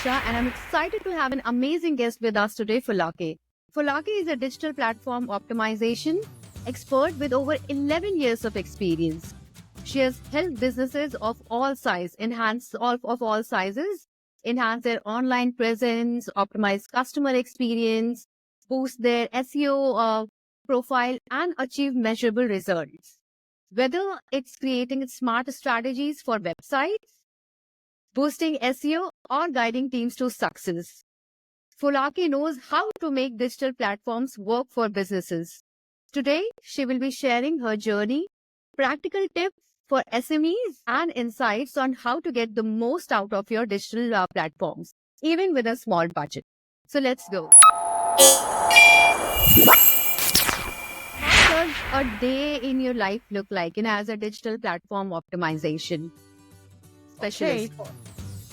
Manisha, and I'm excited to have an amazing guest with us today, Folake. Folake is a digital platform optimization expert with over 11 years of experience. She has helped businesses of all sizes, enhance their online presence, optimize customer experience, boost their SEO profile, and achieve measurable results. Whether it's creating smart strategies for websites, boosting SEO, or guiding teams to success, Folake knows how to make digital platforms work for businesses. Today, she will be sharing her journey, practical tips for SMEs, and insights on how to get the most out of your digital platforms, even with a small budget. So let's go. How does a day in your life look like, as a digital platform optimization specialist?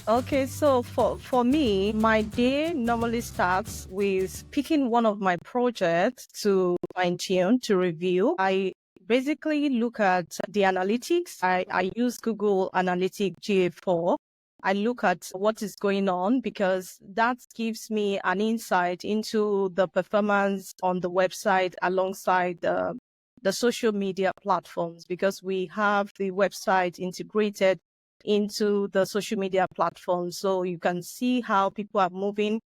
Okay, so for me, my day normally starts with picking one of my projects to fine tune, to review. I basically look at the analytics. I use Google Analytics GA4. I look at what is going on because that gives me an insight into the performance on the website alongside the social media platforms, because we have the website integrated into the social media platform. So you can see how people are moving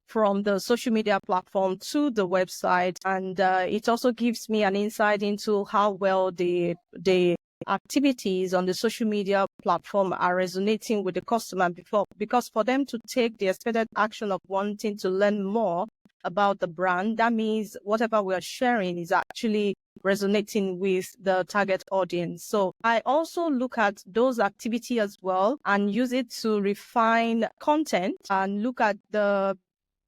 from the social media platform to the website. And it also gives me an insight into how well the activities on the social media platform are resonating with the customer because for them to take the expected action of wanting to learn more about the brand, that means whatever we are sharing is actually resonating with the target audience. So I also look at those activities as well and use it to refine content and look at the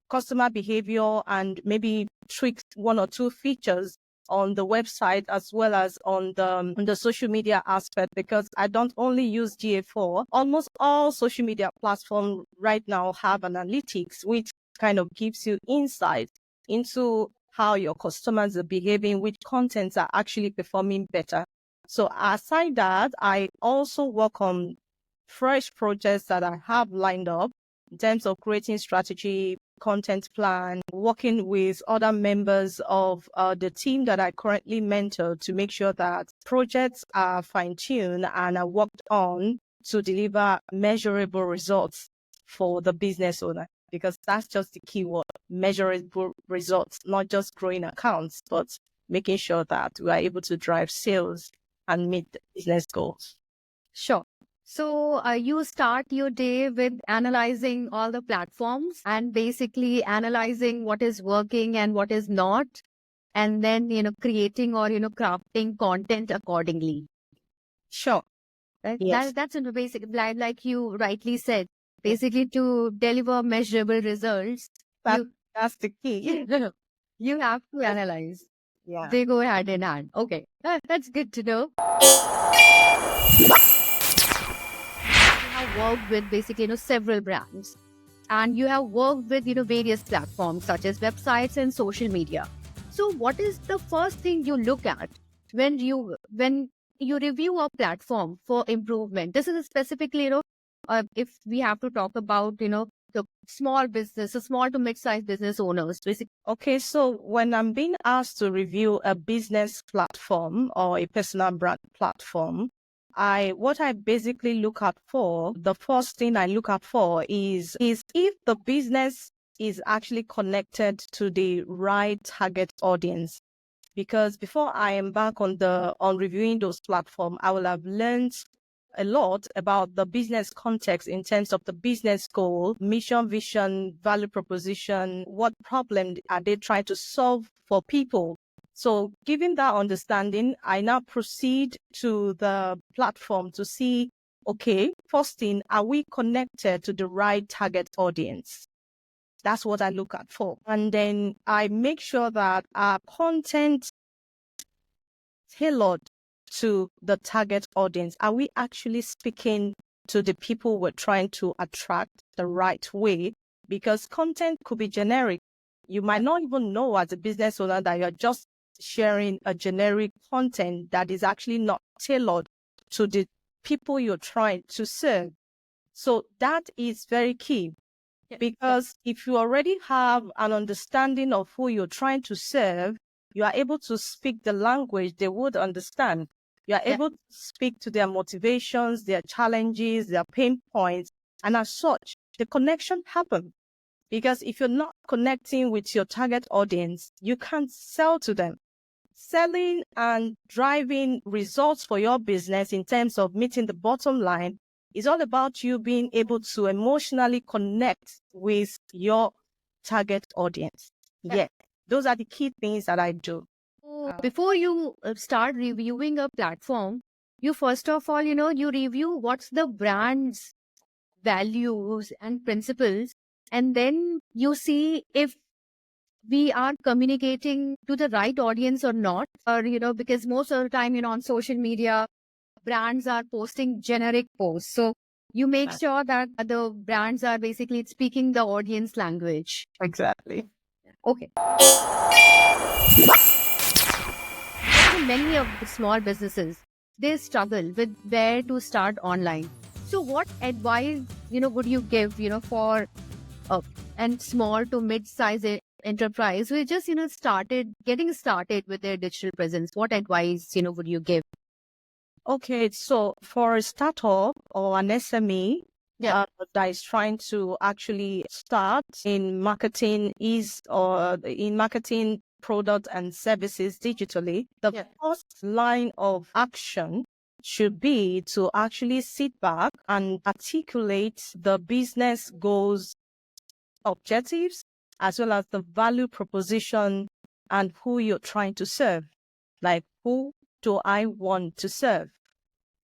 customer behavior and maybe tweak one or two features on the website as well as on the social media aspect, because I don't only use GA4. Almost all social media platforms right now have analytics, which kind of gives you insight into how your customers are behaving, which contents are actually performing better. So aside that, I also work on fresh projects that I have lined up in terms of creating strategy, content plan, working with other members of the team that I currently mentor to make sure that projects are fine-tuned and are worked on to deliver measurable results for the business owner. Because that's just the key word, measurable results, not just growing accounts, but making sure that we are able to drive sales and meet the business goals. Sure. So you start your day with analyzing all the platforms and basically analyzing what is working and what is not, and then, creating or, crafting content accordingly. Sure. Right? Yes. That's in the basic, like you rightly said, basically to deliver measurable results, That's the key. you have to analyze. Yeah. They go hand in hand. Okay. That's good to know. You have worked with basically, several brands, and you have worked with, various platforms such as websites and social media. So what is the first thing you look at when you review a platform for improvement? This is specifically, if we have to talk about, the small business, the small to mid-sized business owners, basically. Okay, so when I'm being asked to review a business platform or a personal brand platform, what I basically look at for, the first thing I look at for is if the business is actually connected to the right target audience. Because before I embark on reviewing those platforms, I will have learned a lot about the business context in terms of the business goal, mission, vision, value proposition, what problem are they trying to solve for people. So given that understanding, I now proceed to the platform to see, okay, first thing, are we connected to the right target audience? That's what I look at for. And then I make sure that our content tailored to the target audience. Are we actually speaking to the people we're trying to attract the right way? Because content could be generic. You might not even know as a business owner that you're just sharing a generic content that is actually not tailored to the people you're trying to serve. So that is very key. Because if you already have an understanding of who you're trying to serve, you are able to speak the language they would understand. You are able to speak to their motivations, their challenges, their pain points. And as such, the connection happens. Because if you're not connecting with your target audience, you can't sell to them. Selling and driving results for your business in terms of meeting the bottom line is all about you being able to emotionally connect with your target audience. Yeah, those are the key things that I do. So before you start reviewing a platform, you first of all, you review what's the brand's values and principles, and then you see if we are communicating to the right audience or not, or because most of the time, on social media brands are posting generic posts, so you make sure that the brands are basically speaking the audience language. Exactly. Okay. Many of the small businesses, they struggle with where to start online. So what advice would you give for and small to mid-size enterprise who just getting started with their digital presence? What advice would you give? Okay, so for a startup or an SME that is trying to actually start in marketing product and services digitally, the first line of action should be to actually sit back and articulate the business goals, objectives, as well as the value proposition and who you're trying to serve. Like, who do I want to serve?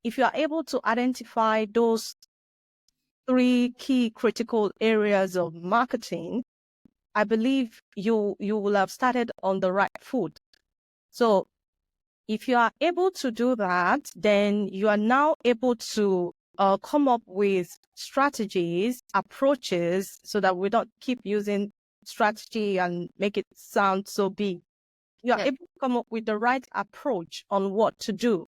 If you are able to identify those 3 key critical areas of marketing, I believe you will have started on the right foot. So if you are able to do that, then you are now able to come up with strategies, approaches, so that we don't keep using strategy and make it sound so big. You are able to come up with the right approach on what to do,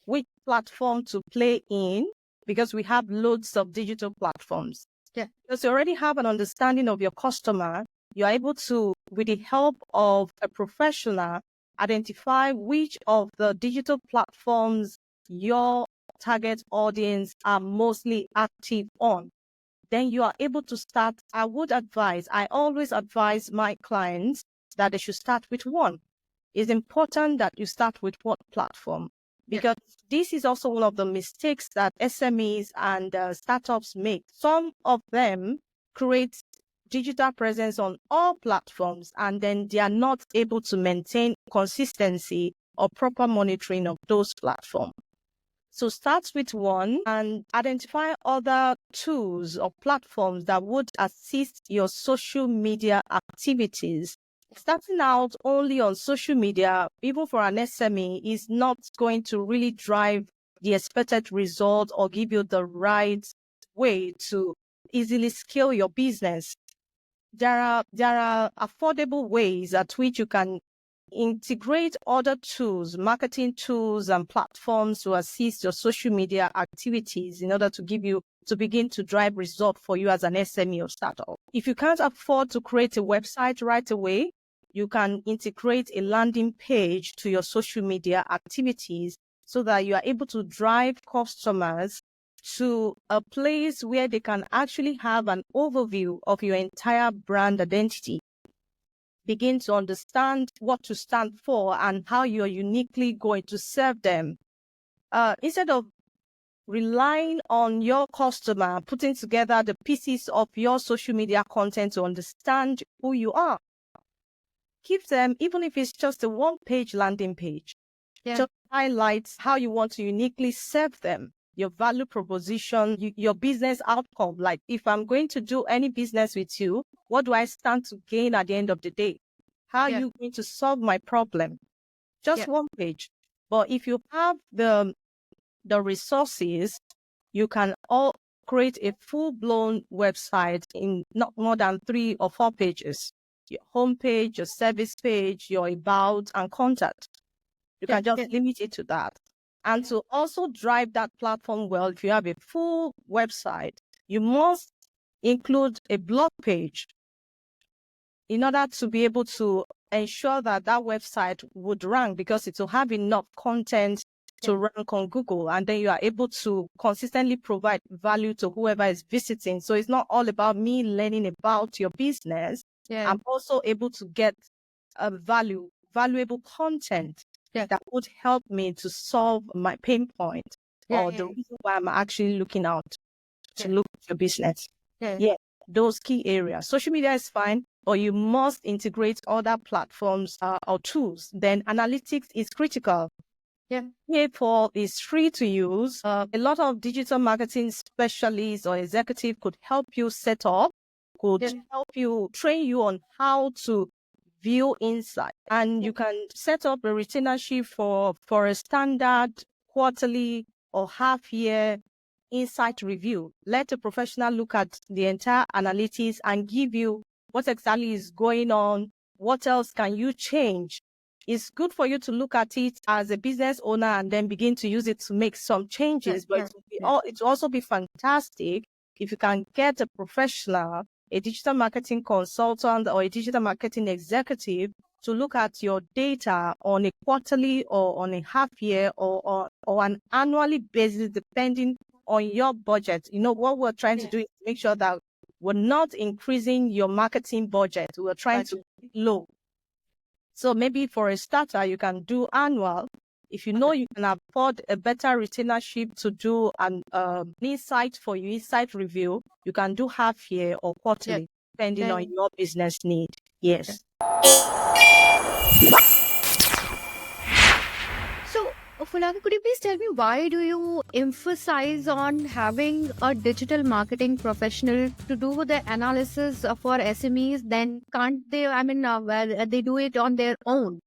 which platform to play in, because we have loads of digital platforms. Because you already have an understanding of your customer, you're able to, with the help of a professional, identify which of the digital platforms your target audience are mostly active on. Then you are able to start. I always advise my clients that they should start with one. It's important that you start with one platform, because this is also one of the mistakes that SMEs and startups make. Some of them create digital presence on all platforms, and then they are not able to maintain consistency or proper monitoring of those platforms. So start with one and identify other tools or platforms that would assist your social media activities. Starting out only on social media, even for an SME, is not going to really drive the expected result or give you the right way to easily scale your business. There are affordable ways at which you can integrate other tools, marketing tools and platforms to assist your social media activities in order to begin to drive results for you as an SME or startup. If you can't afford to create a website right away, you can integrate a landing page to your social media activities so that you are able to drive customers to a place where they can actually have an overview of your entire brand identity, begin to understand what to stand for and how you're uniquely going to serve them. Instead of relying on your customer, putting together the pieces of your social media content to understand who you are, give them, even if it's just a one-page landing page, just highlights how you want to uniquely serve them, your value proposition, your business outcome. Like, if I'm going to do any business with you, what do I stand to gain at the end of the day? How are you going to solve my problem? Just one page. But if you have the resources, you can all create a full-blown website in not more than 3 or 4 pages. Your homepage, your service page, your about and contact. You can just limit it to that. And to also drive that platform well, if you have a full website, you must include a blog page in order to be able to ensure that that website would rank, because it will have enough content to rank on Google, and then you are able to consistently provide value to whoever is visiting. So it's not all about me learning about your business. Yeah. I'm also able to get valuable content that would help me to solve my pain point or the reason why I'm actually looking out to look at your business. Yeah, those key areas. Social media is fine, but you must integrate other platforms or tools. Then analytics is critical. PayPal is free to use. A lot of digital marketing specialists or executive could help you set up, could help you, train you on how to view insight. And you can set up a retainership for a standard quarterly or half year insight review. Let a professional look at the entire analytics and give you what exactly is going on. What else can you change? It's good for you to look at it as a business owner and then begin to use it to make some changes. But it will also be fantastic if you can get a professional, a digital marketing consultant or a digital marketing executive to look at your data on a quarterly or on a half year or an annually basis, depending on your budget. You know, what we're trying to do is make sure that we're not increasing your marketing budget. We're trying to keep it low. So maybe for a starter, you can do annual. If you know you can afford a better retainership to do an insight for you, insight review, you can do half year or quarterly, depending on your business need. Yes. So, Folake, could you please tell me, why do you emphasize on having a digital marketing professional to do the analysis for SMEs? Then can't they, well, they do it on their own?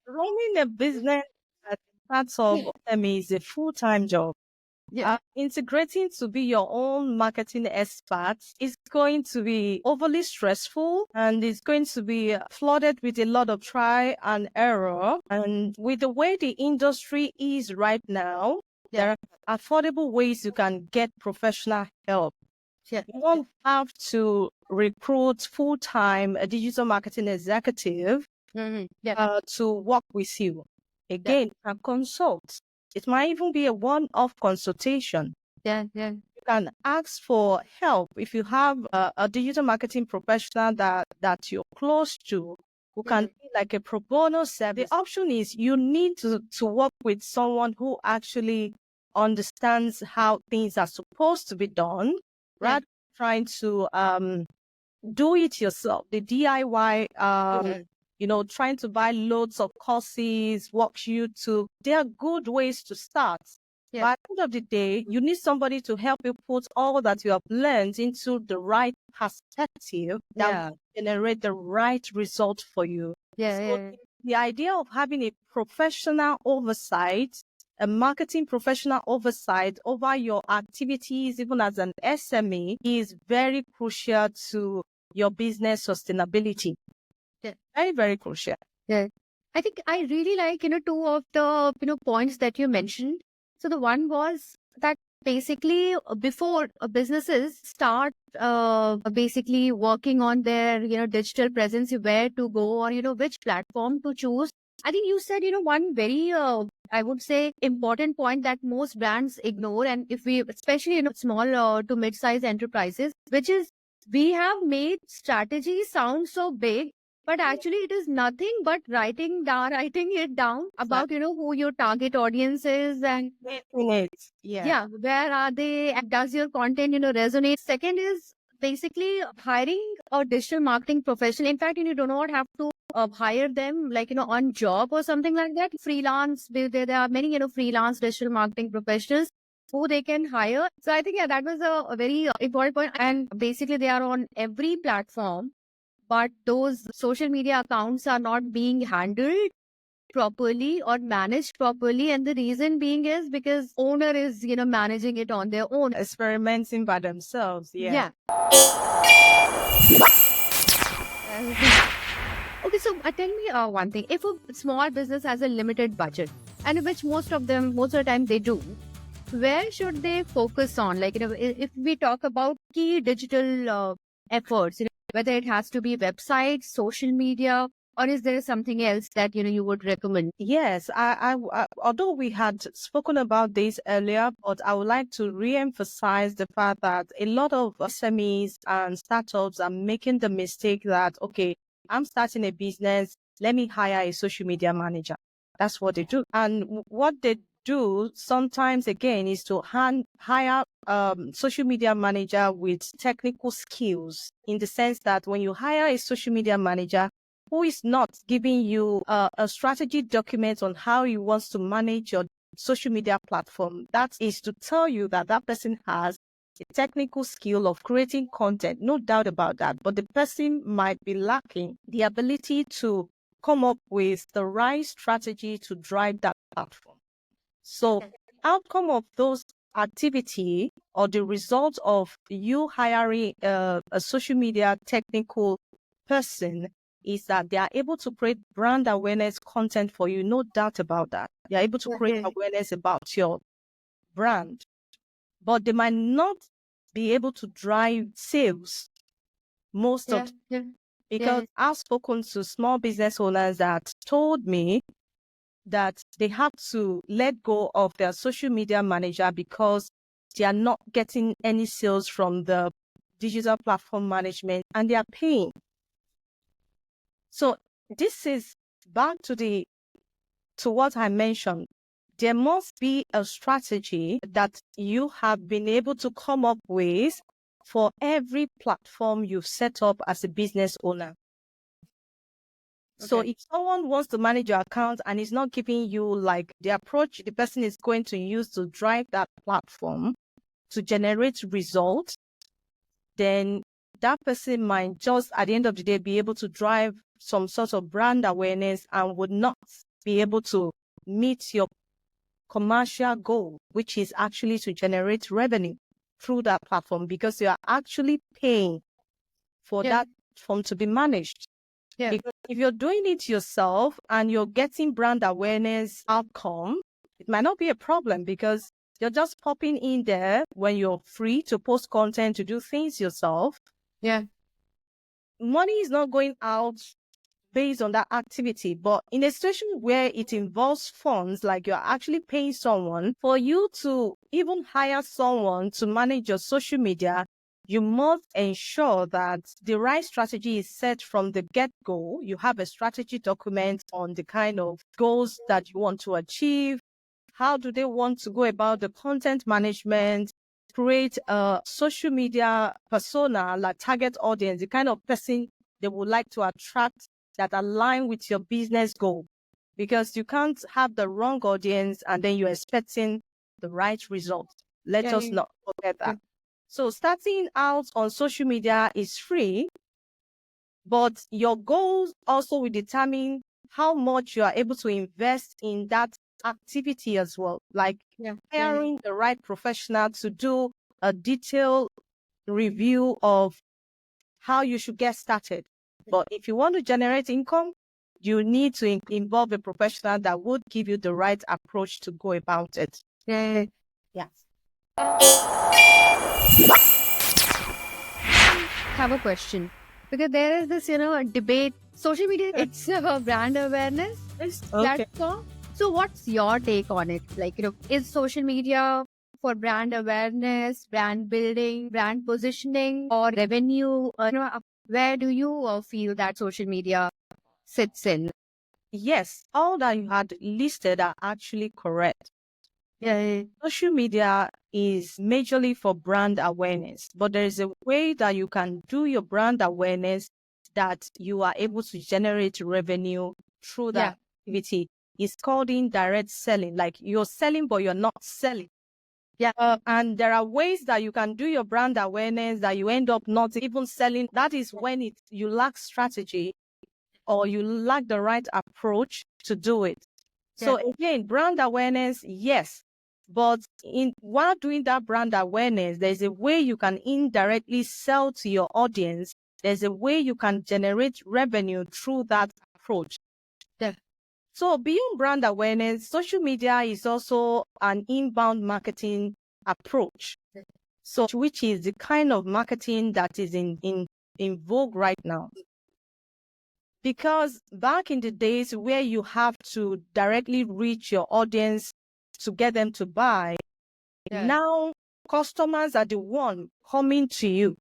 Running a business at parts of SME is a full-time job. Integrating to be your own marketing expert is going to be overly stressful, and it's going to be flooded with a lot of try and error. And with the way the industry is right now, there are affordable ways you can get professional help. You won't have to recruit full-time a digital marketing executive to work with you. Again, you can consult. It might even be a one-off consultation. You can ask for help if you have a digital marketing professional that you're close to, who can be like a pro bono service. The option is you need to work with someone who actually understands how things are supposed to be done, rather than trying to do it yourself. The DIY, trying to buy loads of courses, watch YouTube. They are good ways to start. But at the end of the day, you need somebody to help you put all that you have learned into the right perspective that will generate the right result for you. The idea of having a professional oversight, a marketing professional oversight over your activities, even as an SME, is very crucial to your business sustainability. Very, very crucial. I think I really like, two of the, points that you mentioned. So the one was that basically before businesses start basically working on their, digital presence, where to go or, which platform to choose. I think you said, one very, I would say, important point that most brands ignore. And if we, especially, small to mid-sized enterprises, which is, we have made strategy sound so big, but actually it is nothing but writing it down about, who your target audience is and where are they, and does your content, resonate. Second is basically hiring a digital marketing professional. In fact, you do not have to hire them like, on job or something like that. Freelance, there are many, freelance digital marketing professionals who they can hire. So I think, that was a very important point. And basically they are on every platform, but those social media accounts are not being handled properly or managed properly. And the reason being is because owner is, managing it on their own. Experimenting by themselves. Okay, so tell me one thing. If a small business has a limited budget, and which most of the time they do, where should they focus on? Like, if we talk about key digital efforts, whether it has to be websites, social media, or is there something else that, you would recommend? Yes, although we had spoken about this earlier, but I would like to re-emphasize the fact that a lot of SMEs and startups are making the mistake that, okay, I'm starting a business, let me hire a social media manager. That's what they do. And what they do sometimes again is to hire social media manager with technical skills, in the sense that when you hire a social media manager who is not giving you a strategy document on how he wants to manage your social media platform, that is to tell you that that person has a technical skill of creating content, no doubt about that. But the person might be lacking the ability to come up with the right strategy to drive that platform. So outcome of those activity, or the result of you hiring a social media technical person, is that they are able to create brand awareness content for you, no doubt about that. They are able to create awareness about your brand, but they might not be able to drive sales most of because I've spoken to small business owners that told me that they have to let go of their social media manager because they are not getting any sales from the digital platform management, and they are paying. So this is back to what I mentioned. There must be a strategy that you have been able to come up with for every platform you've set up as a business owner. So if someone wants to manage your account and is not giving you like the approach the person is going to use to drive that platform to generate results, then that person might just at the end of the day be able to drive some sort of brand awareness and would not be able to meet your commercial goal, which is actually to generate revenue through that platform, because you are actually paying for that platform to be managed. Because if you're doing it yourself and you're getting brand awareness outcome, it might not be a problem because you're just popping in there when you're free to post content, to do things yourself. Money is not going out based on that activity. But in a situation where it involves funds, like you're actually paying someone, for you to even hire someone to manage your social media, you must ensure that the right strategy is set from the get-go. You have a strategy document on the kind of goals that you want to achieve. How do they want to go about the content management? Create a social media persona, like target audience, the kind of person they would like to attract that align with your business goal. Because you can't have the wrong audience and then you're expecting the right result. Let us not forget that. So starting out on social media is free, but your goals also will determine how much you are able to invest in that activity as well. Like hiring the right professional to do a detailed review of how you should get started. But if you want to generate income, you need to involve a professional that would give you the right approach to go about it. Have a question, because there is this debate. Social media, it's a brand awareness platform. So what's your take on it? Like, is social media for brand awareness, brand building, brand positioning, or revenue? Where do you feel that social media sits in? Yes, all that you had listed are actually correct. Social media is majorly for brand awareness, but there is a way that you can do your brand awareness that you are able to generate revenue through that activity. It's called indirect selling. Like you're selling, but you're not selling. And there are ways that you can do your brand awareness that you end up not even selling. That is when you lack strategy or you lack the right approach to do it. So again, brand awareness, yes. But while doing that brand awareness, there's a way you can indirectly sell to your audience. There's a way you can generate revenue through that approach. So beyond brand awareness, social media is also an inbound marketing approach. So which is the kind of marketing that is in vogue right now. Because back in the days where you have to directly reach your audience to get them to buy, now customers are the one coming to you.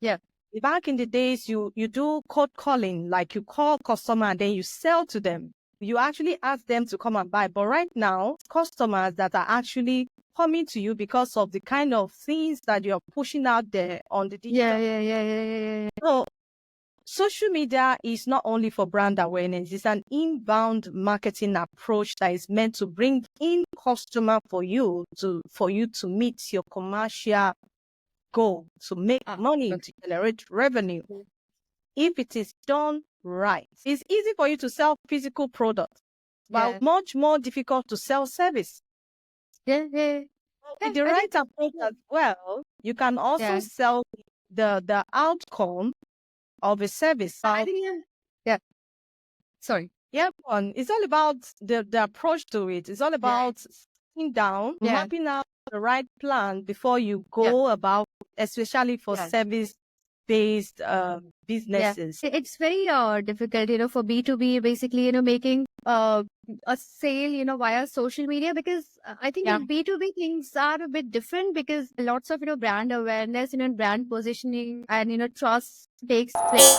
Yeah. Back in the days, you do cold calling, like you call customer and then you sell to them. You actually ask them to come and buy. But right now, customers that are actually coming to you because of the kind of things that you're pushing out there on the digital. Yeah. So social media is not only for brand awareness, it's an inbound marketing approach that is meant to bring in customer for you to meet your commercial goal, to make money, to generate revenue. If it is done right, it's easy for you to sell physical products, but much more difficult to sell service. With the right approach as well, you can also sell the outcome of a service. Sorry. Yeah, it's all about the approach to it. It's all about sitting down, mapping out the right plan before you go about, especially for service-based businesses. It's very difficult, for B2B, basically, making a sale, via social media, because I think with B2B things are a bit different, because lots of, brand awareness, and brand positioning and, trust takes place.